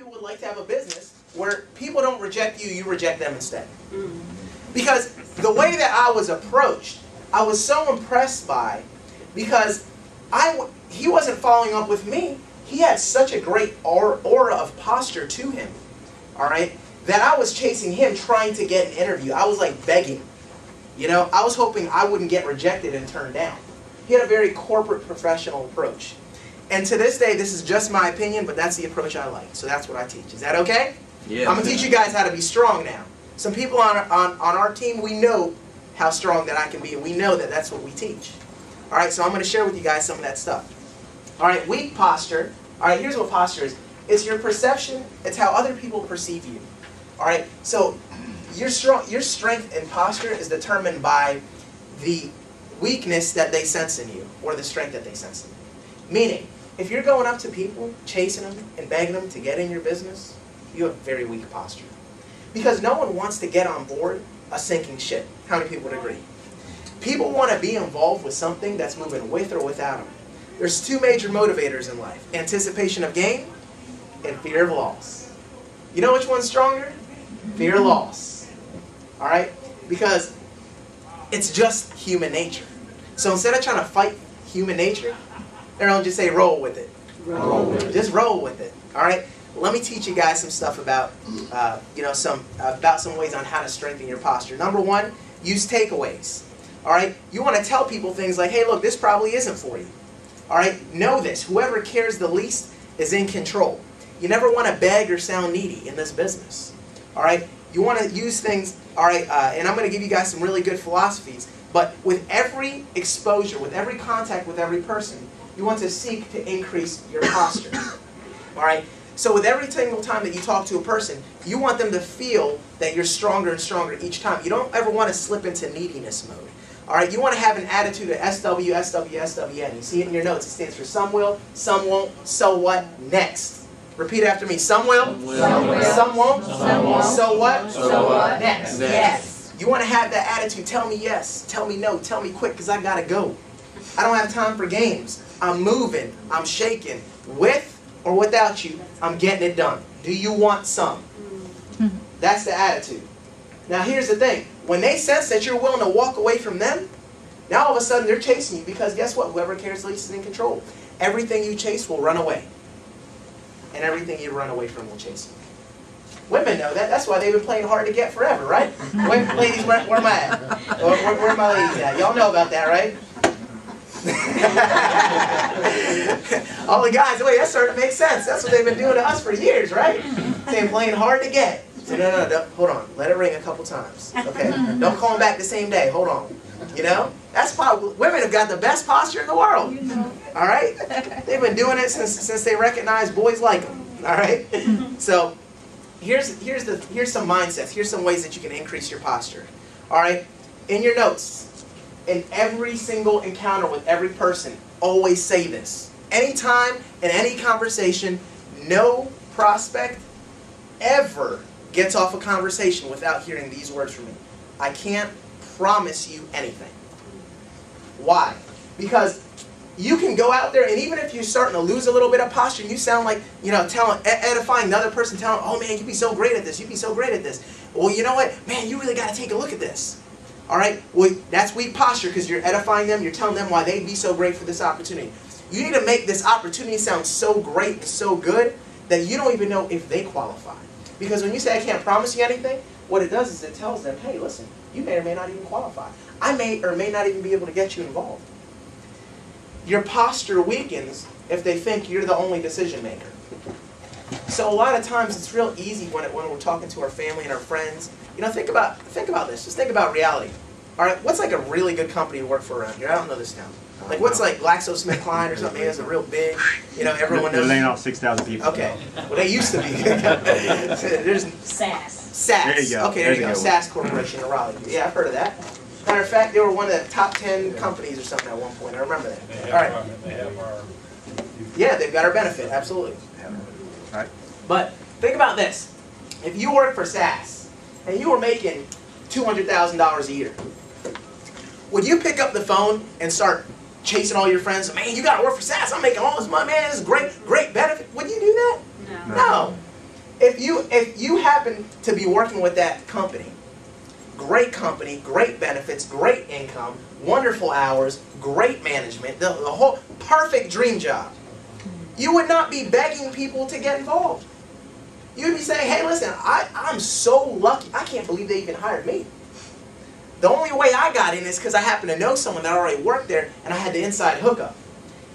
people would like to have a business where people don't reject you, you reject them instead. Because the way that I was approached, I was so impressed by, because he wasn't following up with me. He had such a great aura of posture to him, all right, that I was chasing him trying to get an interview. I was like begging. You know, I was hoping I wouldn't get rejected and turned down. He had a very corporate professional approach. And to this day, this is just my opinion, but that's the approach I like. So that's what I teach. Is that okay? Yeah. I'm going to teach you guys how to be strong now. Some people on our team, we know how strong that I can be, and we know that that's what we teach. All right, so I'm going to share with you guys some of that stuff. All right, weak posture. All right, here's what posture is. It's your perception. It's how other people perceive you. All right, so your strength in posture is determined by the weakness that they sense in you, or the strength that they sense in you. Meaning, if you're going up to people, chasing them, and begging them to get in your business, you have very weak posture. Because no one wants to get on board a sinking ship. How many people would agree? People want to be involved with something that's moving with or without them. There's two major motivators in life: anticipation of gain and fear of loss. You know which one's stronger? Fear of loss. All right? Because it's just human nature. So instead of trying to fight human nature, everyone just say roll with it. Roll with it. Just roll with it. All right? Let me teach you guys some stuff about, some ways on how to strengthen your posture. Number one, use takeaways. All right? You want to tell people things like, hey, look, this probably isn't for you. All right? Know this. Whoever cares the least is in control. You never want to beg or sound needy in this business. All right? You want to use things, all right, and I'm going to give you guys some really good philosophies, but with every exposure, with every contact with every person, you want to seek to increase your posture. All right? So with every single time that you talk to a person, you want them to feel that you're stronger and stronger each time. You don't ever want to slip into neediness mode. All right, you want to have an attitude of SW, SW, SWN. You see it in your notes. It stands for some will, some won't, so what, next. Repeat after me. Some will, some won't, so what, next. Yes. You want to have that attitude. Tell me yes, tell me no, tell me quick, because I got to go. I don't have time for games. I'm moving, I'm shaking. With or without you, I'm getting it done. Do you want some? That's the attitude. Now here's the thing. When they sense that you're willing to walk away from them, now all of a sudden they're chasing you, because guess what? Whoever cares least is in control. Everything you chase will run away. And everything you run away from will chase you. Women know that. That's why they've been playing hard to get forever, right? Ladies, where am I at? Where are my ladies at? Y'all know about that, right? All the guys, wait, that's starting to make sense. That's what they've been doing to us for years, right? They've been playing hard to get. So no, hold on. Let it ring a couple times. Okay? Don't call them back the same day. Hold on. You know? That's why women have got the best posture in the world. All right? They've been doing it since they recognize boys like them. All right? So here's some mindsets. Here's some ways that you can increase your posture. All right? In your notes, in every single encounter with every person, always say this. Anytime, in any conversation, no prospect ever gets off a conversation without hearing these words from me. I can't promise you anything. Why? Because you can go out there, and even if you're starting to lose a little bit of posture, and you sound like, edifying another person, telling, oh man, you'd be so great at this, you'd be so great at this. Well, you know what? Man, you really got to take a look at this. All right? Well, that's weak posture, because you're edifying them, you're telling them why they'd be so great for this opportunity. You need to make this opportunity sound so great and so good that you don't even know if they qualify. Because when you say I can't promise you anything, what it does is it tells them, hey, listen, you may or may not even qualify. I may or may not even be able to get you involved. Your posture weakens if they think you're the only decision maker. So a lot of times it's real easy when we're talking to our family and our friends. Think about this. Just think about reality. All right, what's like a really good company to work for around here? I don't know this town. Like what's like GlaxoSmithKline or something? It's a real big, everyone knows. They're laying off 6,000 people. Okay, well they used to be. There's SAS. There you go. Okay, there you go. SAS Corporation in Raleigh. Yeah, I've heard of that. Matter of fact, they were one of the top 10 companies or something at one point. I remember that. All right. Yeah, they've got our benefit. Absolutely. All right. But think about this. If you work for SAS and you were making $200,000 a year, would you pick up the phone and start chasing all your friends? Man, you got to work for SAS. I'm making all this money. Man, this is great benefit. Would you do that? No. No. if you happen to be working with that company, great benefits, great income, wonderful hours, great management, the whole perfect dream job, you would not be begging people to get involved. You'd be saying, hey, listen, I'm so lucky. I can't believe they even hired me. The only way I got in is because I happened to know someone that already worked there, and I had the inside hookup.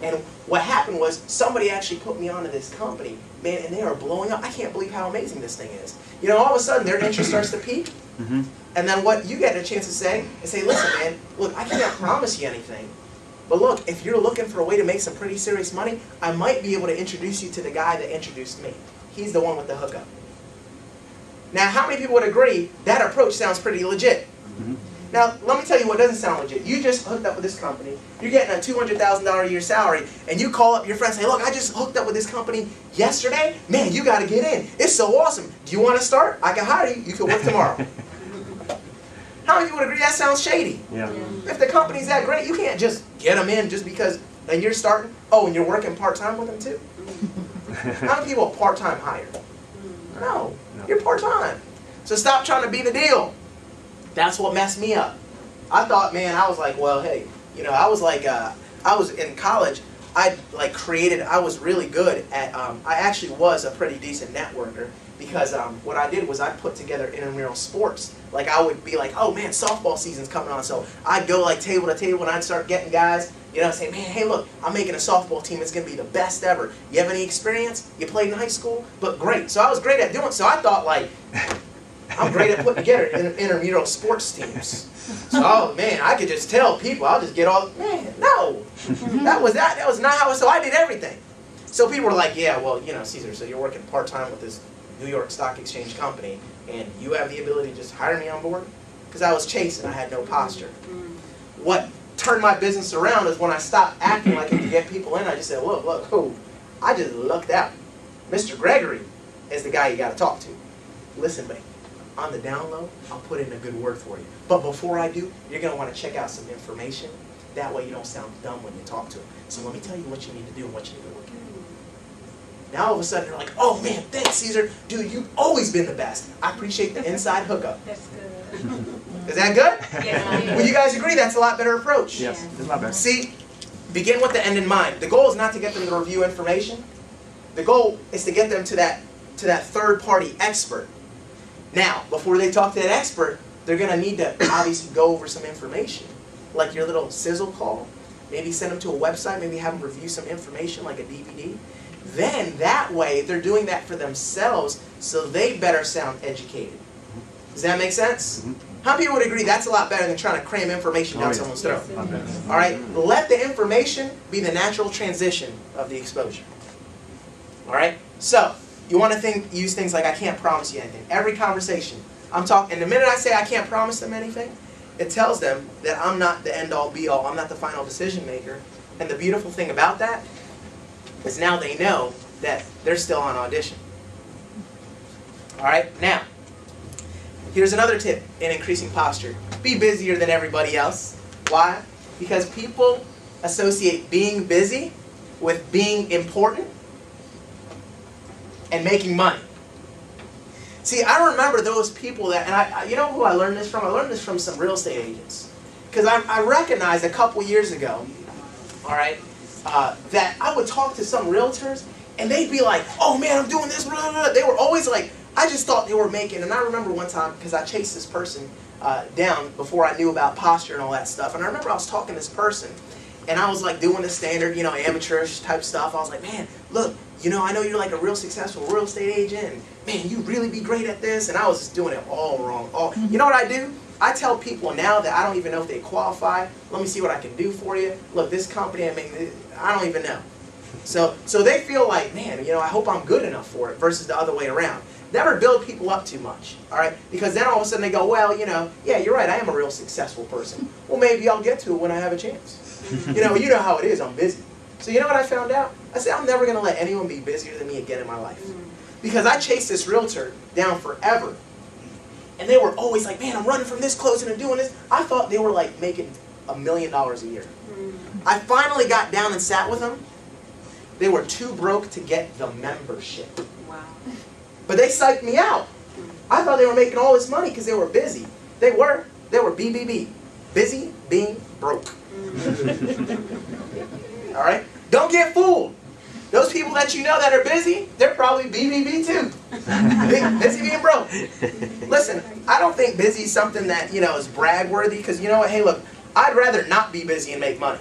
And what happened was somebody actually put me onto this company, man, and they are blowing up. I can't believe how amazing this thing is. You know, all of a sudden their interest starts to peak. And then what you get a chance to say is say, listen, man, look, I can't promise you anything. But look, if you're looking for a way to make some pretty serious money, I might be able to introduce you to the guy that introduced me. He's the one with the hookup. Now, how many people would agree that approach sounds pretty legit? Now, let me tell you what doesn't sound legit. You just hooked up with this company. You're getting a $200,000 a year salary, and you call up your friend and say, look, I just hooked up with this company yesterday. Man, you got to get in. It's so awesome. Do you want to start? I can hire you. You can work tomorrow. How many people would agree that sounds shady? Yeah. If the company's that great, you can't just get them in just because, and you're starting. Oh, and you're working part-time with them too? How many people are part-time hired? No, you're part-time. So stop trying to be the deal. That's what messed me up. I thought, man, I was like, well, hey, you know, I was like, I was in college. I was really good at, I actually was a pretty decent networker because what I did was I put together intramural sports. Like I would be like, oh man, softball season's coming on. So I'd go like table to table and I'd start getting guys, you know, saying, man, hey look, I'm making a softball team. It's going to be the best ever. You have any experience? You played in high school? But great. So I was great at doing it. So I thought like, I'm great at putting together intramural sports teams. So, oh man, I could just tell people, I'll just get all, man, no. That was not how, so I did everything. So people were like, yeah, well, you know, Cesar, so you're working part-time with this New York Stock Exchange company, and you have the ability to just hire me on board? Because I was chasing, I had no posture. What turned my business around is when I stopped acting like I could get people in, I just said, look, oh, I just lucked out. Mr. Gregory is the guy you got to talk to. Listen, man. On the down low, I'll put in a good word for you. But before I do, you're going to want to check out some information. That way you don't sound dumb when you talk to them. So let me tell you what you need to do and what you need to look at. Now all of a sudden you're like, oh man, thanks Cesar. Dude, you've always been the best. I appreciate the inside hookup. That's good. Is that good? Yeah. Will you guys agree that's a lot better approach? Yes, it's a lot better. See, begin with the end in mind. The goal is not to get them to review information. The goal is to get them to that third-party expert. Now, before they talk to that expert, they're going to need to obviously go over some information, like your little sizzle call. Maybe send them to a website, maybe have them review some information like a DVD. Then, that way, they're doing that for themselves, so they better sound educated. Does that make sense? How many people would agree that's a lot better than trying to cram information down someone's throat? All right, let the information be the natural transition of the exposure. All right, so you want to use things like I can't promise you anything. Every conversation, I'm talking, and the minute I say I can't promise them anything, it tells them that I'm not the end-all be-all. I'm not the final decision maker. And the beautiful thing about that is now they know that they're still on audition. All right, now, here's another tip in increasing posture. Be busier than everybody else. Why? Because people associate being busy with being important and making money. See, I remember those people that, and you know who I learned this from? I learned this from some real estate agents. Because I recognized a couple years ago, all right, that I would talk to some realtors, and they'd be like, oh man, I'm doing this, blah, blah, blah. They were always like, I just thought they were making, and I remember one time, because I chased this person down before I knew about posture and all that stuff, and I remember I was talking to this person, and I was like doing the standard, you know, amateurish type stuff. I was like, man, look, you know, I know you're like a real successful real estate agent, and man, you really be great at this, and I was just doing it all wrong. You know what I do? I tell people now that I don't even know if they qualify. Let me see what I can do for you. Look, this company, I don't even know. So they feel like, man, you know, I hope I'm good enough for it versus the other way around. Never build people up too much, all right? Because then all of a sudden they go, well, you know, yeah, you're right, I am a real successful person. Well, maybe I'll get to it when I have a chance. You know how it is, I'm busy. So you know what I found out? I said, I'm never going to let anyone be busier than me again in my life. Because I chased this realtor down forever. And they were always like, man, I'm running from this closing and doing this. I thought they were like making $1 million a year. I finally got down and sat with them. They were too broke to get the membership. Wow. But they psyched me out. I thought they were making all this money because they were busy. They were BBB. Busy being broke. All right? Don't get fooled. Those people that you know that are busy, they're probably BBB too. Busy being broke. Listen, I don't think busy is something that, is brag worthy, because you know what? Hey, look, I'd rather not be busy and make money.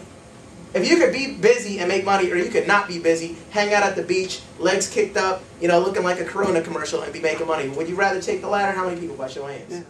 If you could be busy and make money, or you could not be busy, hang out at the beach, legs kicked up, looking like a Corona commercial and be making money, would you rather take the latter? How many people by show of hands? Yeah.